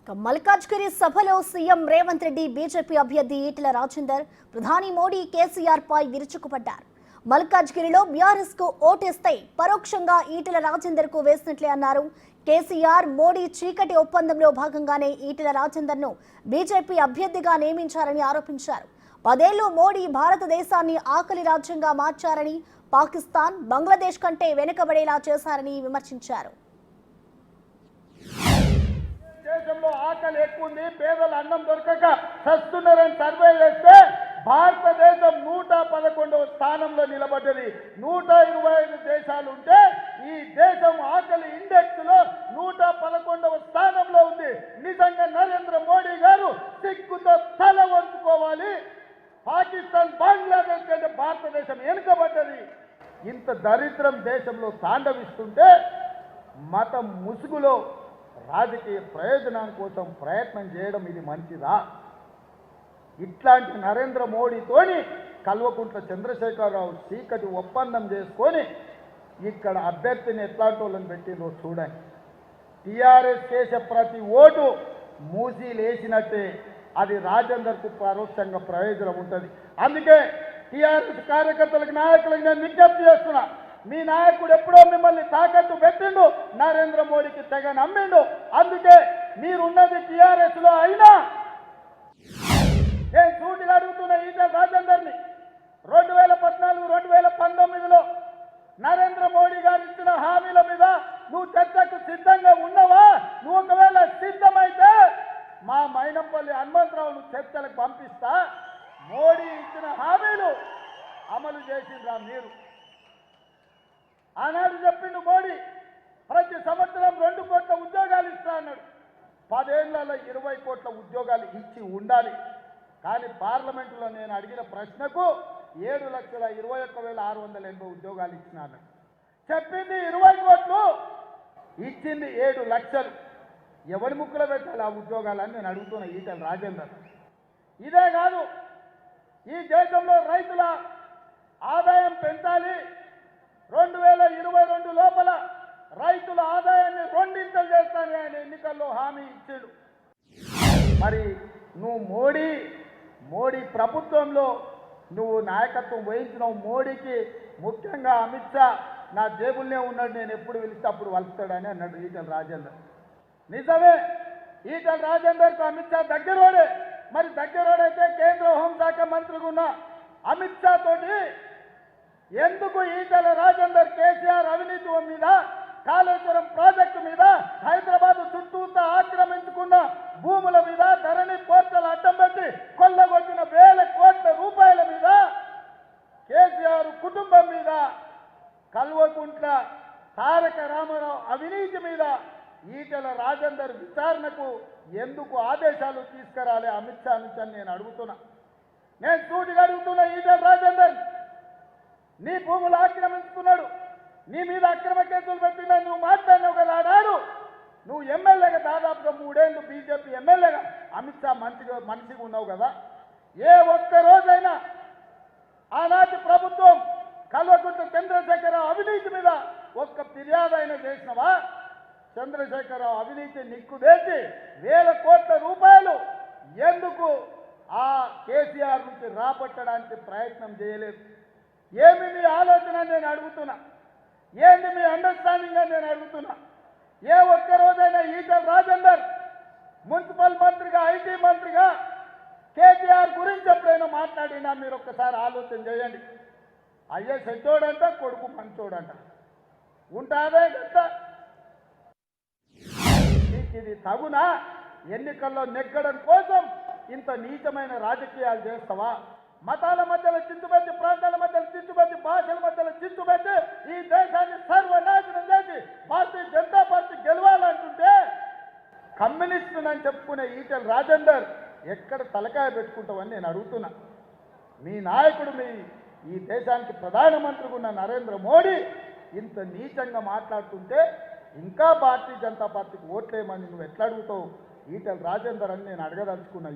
మల్కాజ్గిరి సభలో CM Revanth Reddy BJP అభ్యర్థి ఈటెల రాజేందర్ ప్రధాని మోడీ కేసీఆర్ పై విరుచుకుపడ్డారు. మల్కాజ్గిరిలో బీఆర్ఎస్ కు ఓటేస్తే పరోక్షంగా ఈటెల రాజేందర్ కు వేసినట్లే అన్నారు. కేసీఆర్ మోడీ చీకటి ఒప్పందంలో భాగంగానే ఈటెల రాజేందర్ ను బీజేపీ అభ్యర్థిగా నియమించారని ఆరోపించారు. 10 ఏళ్లు మోడీ భారతదేశాన్ని ఆకలి రాజ్యంగా మార్చారని, పాకిస్తాన్, బంగ్లాదేశ్ కంటే వెనుకబడేలా చేశారని విమర్శించారు. దేశంలో ఆకలి ఎక్కువ ఉంది, పేదలు అన్నం దొరకక చస్తున్నారని సర్వే చేస్తే భారతదేశం 111వ స్థానంలో నిలబడ్డది. 125 దేశాలు ఉంటే ఈ దేశం ఆకలి ఇండెక్స్ లో 111వ స్థానంలో ఉంది. నిజంగా నరేంద్ర మోడీ గారు సిగ్గుతో తల వంచుకోవాలి. పాకిస్తాన్, బంగ్లాదేశ్ కంటే భారతదేశం వెనుకబడ్డది. ఇంత దరిద్రం దేశంలో తాండవిస్తుంటే మతం ముసుగులో రాజకీయ ప్రయోజనం కోసం ప్రయత్నం చేయడం ఇది మంచిదా? ఇట్లాంటి నరేంద్ర మోడీతోని కల్వకుంట్ల చంద్రశేఖరరావు చీకటి ఒప్పందం చేసుకొని ఇక్కడ అభ్యర్థిని ఎట్లాంటి వాళ్ళని పెట్టిందో చూడండి. టీఆర్ఎస్ చేసే ప్రతి ఓటు మూసీలేసినట్టే అది రాజేందర్కు పరోక్షంగా ప్రయోజనం ఉంటుంది. అందుకే టీఆర్ఎస్ కార్యకర్తలకు, నాయకులకు నేను విజ్ఞప్తి చేస్తున్నా, మీ నాయకుడు ఎప్పుడో మిమ్మల్ని తాకట్టు పెట్టిండు, నరేంద్ర మోడీకి తెగ నమ్మిండు. అందుకే మీరున్నది టీఆర్ఎస్ లో అయినా నేను సూటిగా అడుగుతున్న ఈటెల రాజేందర్ని 2014, 2019లో నరేంద్ర మోడీ గారు ఇచ్చిన హామీల మీద నువ్వు చర్చకు సిద్ధంగా ఉన్నావా? నువ్వు ఒకవేళ సిద్ధమైతే మా మైనంపల్లి హనుమంతరావును చర్చలకు పంపిస్తా. మోడీ ఇచ్చిన హామీలు అమలు చేసిండ్రా మీరు? ఆనాడు చెప్పిండు మోడీ, ప్రతి సంవత్సరం 2 కోట్ల ఉద్యోగాలు ఇస్తా అన్నాడు. 10 ఏళ్లలో 20 కోట్ల ఉద్యోగాలు ఇచ్చి ఉండాలి. కానీ పార్లమెంటులో నేను అడిగిన ప్రశ్నకు 7,21,680 ఉద్యోగాలు ఇచ్చినాను. చెప్పింది 20 కోట్లు, ఇచ్చింది 7 లక్షలు. ఎవరి ముక్కులో పెట్టాలి ఆ ఉద్యోగాలని నేను అడుగుతున్న ఈటెల రాజేందర్. ఇదే కాదు, ఈ దేశంలో రైతుల ఆదాయం పెంచాలి, 2022 లోపల రైతుల ఆదాయాన్ని 2 చేస్తానని ఆయన ఎన్నికల్లో హామీ ఇచ్చాడు. మరి నువ్వు మోడీ ప్రభుత్వంలో నువ్వు నాయకత్వం వహించినావు. మోడీకి ముఖ్యంగా అమిత్ షా నా జేబుల్నే ఉన్నాడు, నేను ఎప్పుడు పిలిస్తే అప్పుడు వలుస్తాడని అన్నాడు ఈటెల రాజేందర్. నిజమే, ఈటెల రాజేందర్కు అమిత్ షా దగ్గరోడే. మరి దగ్గరోడైతే కేంద్ర హోంశాఖ మంత్రిగా ఉన్న అమిత్ షా తోటి ఎందుకు ఈటెల రాజేందర్ కేసీఆర్ అవినీతి మీద, కాళేశ్వరం ప్రాజెక్టు మీద, హైదరాబాద్ చుట్టూతా ఆక్రమించుకున్న భూముల మీద, ధరణి పోర్టల్ అడ్డం పెట్టి కొల్లగొట్టిన 1000 కోట్ల రూపాయల మీద, కేసీఆర్ కుటుంబం మీద, కల్వకుంట్ల తారక రామారావు అవినీతి మీద ఈటెల రాజేందర్ విచారణకు ఎందుకు ఆదేశాలు తీసుకురాలే అమిత్ షా నుంచి అని నేను అడుగుతున్నా. నేను సూటిగా అడుగుతున్నా ఈటెల రాజేందర్, నీ భూములు ఆక్రమించుకున్నాడు, నీ మీద అక్రమ కేసులు పెట్టినా నువ్వు మాట్లాడినావు కదా ఆడాడు. నువ్వు ఎమ్మెల్యేగా దాదాపుగా 3 ఏళ్ళు బీజేపీ ఎమ్మెల్యేగా అమిత్ షా మనిషిగా ఉన్నావు కదా. ఏ ఒక్క రోజైనా ఆనాటి ప్రభుత్వం కల్వకుంట్ల చంద్రశేఖరరావు అవినీతి మీద ఒక్క ఫిర్యాదు అయినా చేసినవా? చంద్రశేఖరరావు అవినీతి నిక్కుదేసి 1000 కోట్ల రూపాయలు ఎందుకు ఆ కేసీఆర్ నుంచి రాబట్టడానికి ప్రయత్నం చేయలేదు? ఏమి మీ ఆలోచన నేను అడుగుతున్నా, ఏంది మీ అండర్స్టాండింగ్ అని నేను అడుగుతున్నా. ఏ ఒక్క రోజైనా ఈటెల రాజేందర్ మున్సిపల్ మంత్రిగా, ఐటీ మంత్రిగా కేటీఆర్ గురించి ఎప్పుడైనా మాట్లాడినా? మీరు ఒక్కసారి ఆలోచన చేయండి. అయ్యే చెడ్డోడంట, కొడుకు మంచోడంట, ఉంటాదే కదా. ఇది తగునా? ఎన్నికల్లో నెగ్గడం కోసం ఇంత నీచమైన రాజకీయాలు చేస్తావా? మతాల మధ్యలో చిచ్చుపెట్టి, ప్రాంతాల మధ్యలో చిచ్చుపెట్టి, భాషల మధ్యలో చిచ్చుపెట్టి ఈ దేశాన్ని సర్వనాశనం చేసి భారతీయ జనతా పార్టీ గెలవాలంటుంటే కమ్యూనిస్టునని చెప్పుకునే ఈటెల రాజేందర్ ఎక్కడ తలకాయ పెట్టుకుంటావని నేను అడుగుతున్నా. మీ నాయకుడు, ఈ దేశానికి ప్రధానమంత్రిగా ఉన్న నరేంద్ర మోడీ ఇంత నీచంగా మాట్లాడుతుంటే ఇంకా భారతీయ జనతా పార్టీకి ఓట్లేయమని నువ్వు ఎట్లా అడుగుతావు ఈటెల రాజేందర్ అని నేను అడగదలుచుకున్నా.